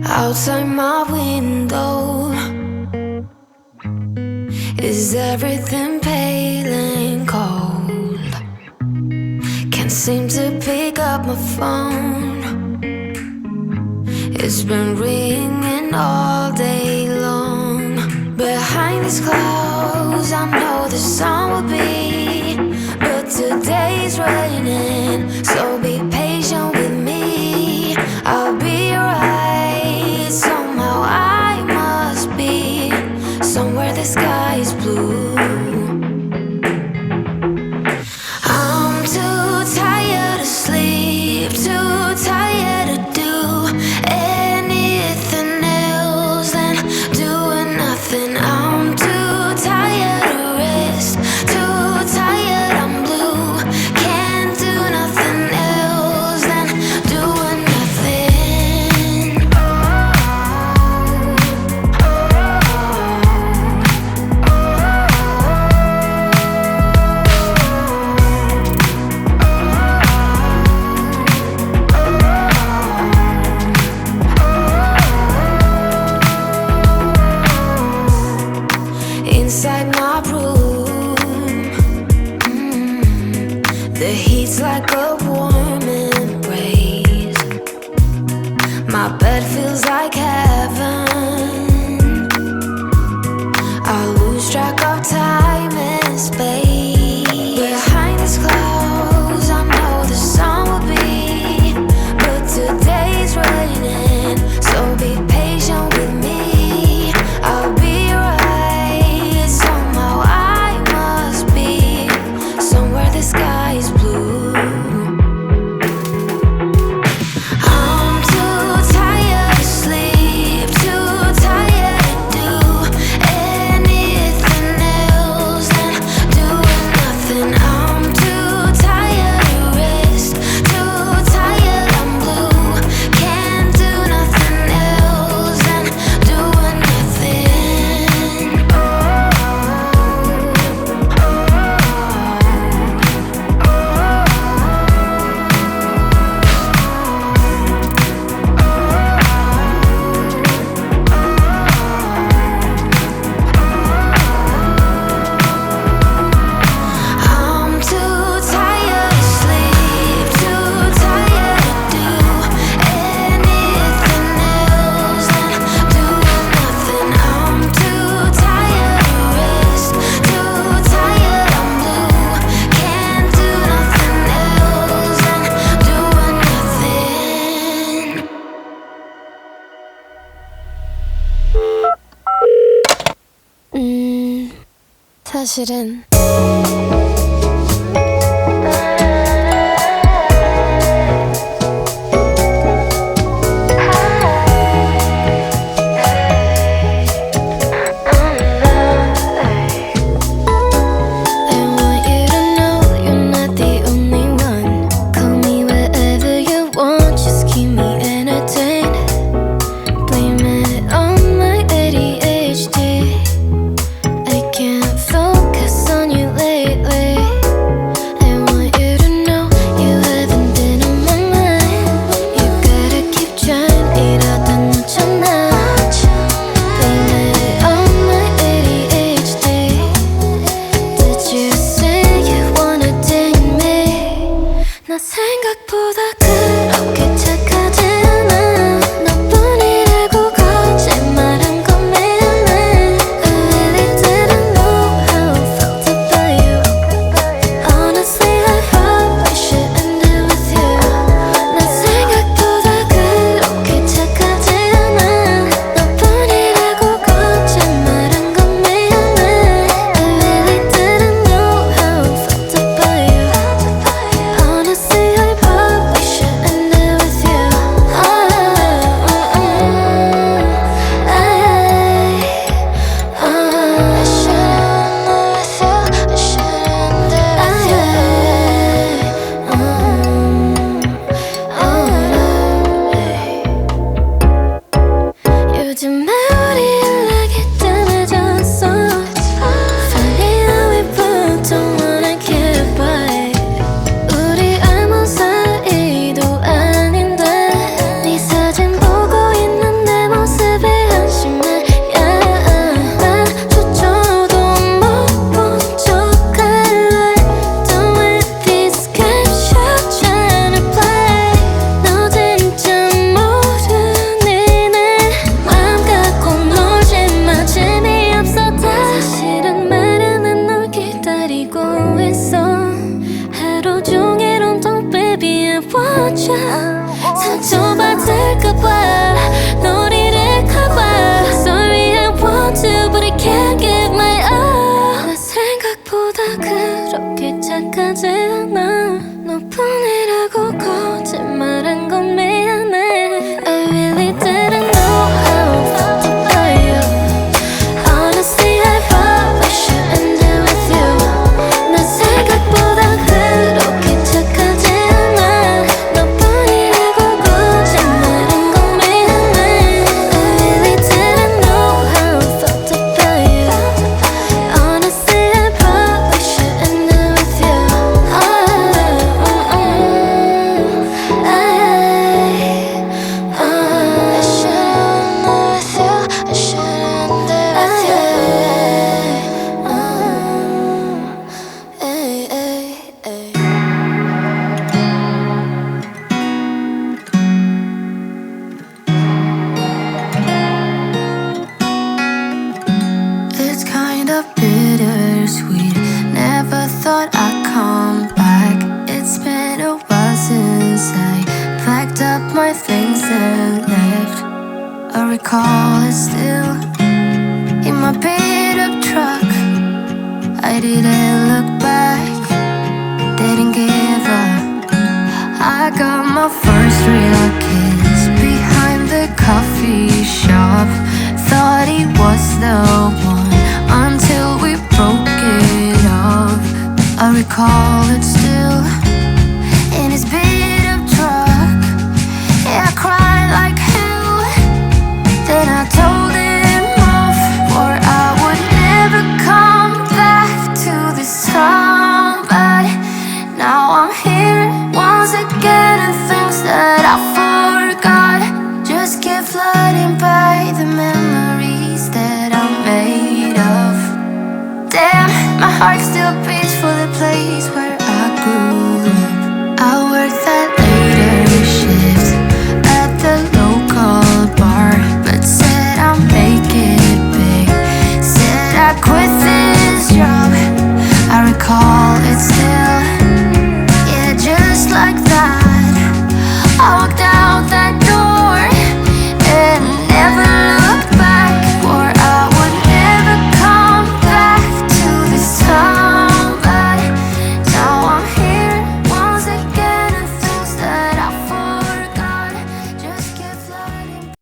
Outside my window, is everything pale and cold? Can't seem to pick up my phone. It's been ringing all day long. Behind these clouds, I know the sun will be, but today's raining, so be patient with me. I'll be right. Somehow I must be somewhere the sky is blue. I'm too tired to sleep, too tired to do anything else than doing nothing. I'm too tired to rest, too tired, I'm blue. Can't do nothing else than doing nothing. Inside my room, the heat's like a warm embrace. My bed feels like heaven. I lose track of time and space. Behind these clouds, I know the sun will be, but today's raining, so be patient with me. I'll be right. Somehow I must be somewhere the sky is blue. I'm too tired to sleep, too tired to do anything else than doing nothing. I'm too tired to rest, too tired, I'm blue. Can't do nothing else than doing nothing. I'm too tired to sleep, too tired to do anything else than doing nothing. I'm too tired to rest, too tired, I'm blue. Can't do nothing else than doing nothing. 사실은 I want you to know you're not the only one. Call me wherever you want, just keep me entertained. Blame it on my ADHD. I can't focus on you lately. I want you to know you haven't been on my mind. You gotta keep trying, 이러다 놓쳤나. Blame it on my ADHD. Did you say you wanna date me? 나 생각보다 그렇게 착하지 않아. 너뿐이라고 거짓말한 건 미안해. I really didn't know how I felt about you. Honestly, I probably should end it with you. 나 생각보다 그렇게 착하지 않아. 너뿐이라고 거짓말한 건 미안해. I really didn't know how I felt about you. Honestly, I probably should end it with you. 상처받을까봐 널 잃을까봐 Sorry I want to but I can't give my all 나 생각보다 그렇게 착하지 않아 너뿐이라고 거짓말한 건 미안해 I really didn't know how I felt about you Honestly I probably shouldn't do with you 나 생각보다 그렇게 착하지 않아 너뿐이라고 거짓말한 건 미안해 I really didn't know how I felt about you Honestly I probably shouldn't do with you It's kind of bittersweet. Never thought I'd come back. It's been a while since I packed up my things and left. I recall it still in my beat up truck. I didn't look back, didn't give up. I got my first real kiss behind the coffee shop. Thought he was the one until we broke it off. I recall it still in his beat up truck. Yeah, I cried like hell. Then I told him off, or I would never come back to this town. But now I'm here once again, and things that I forgot just keep flooding by the memories that I'm made of. Damn, my heart still beats.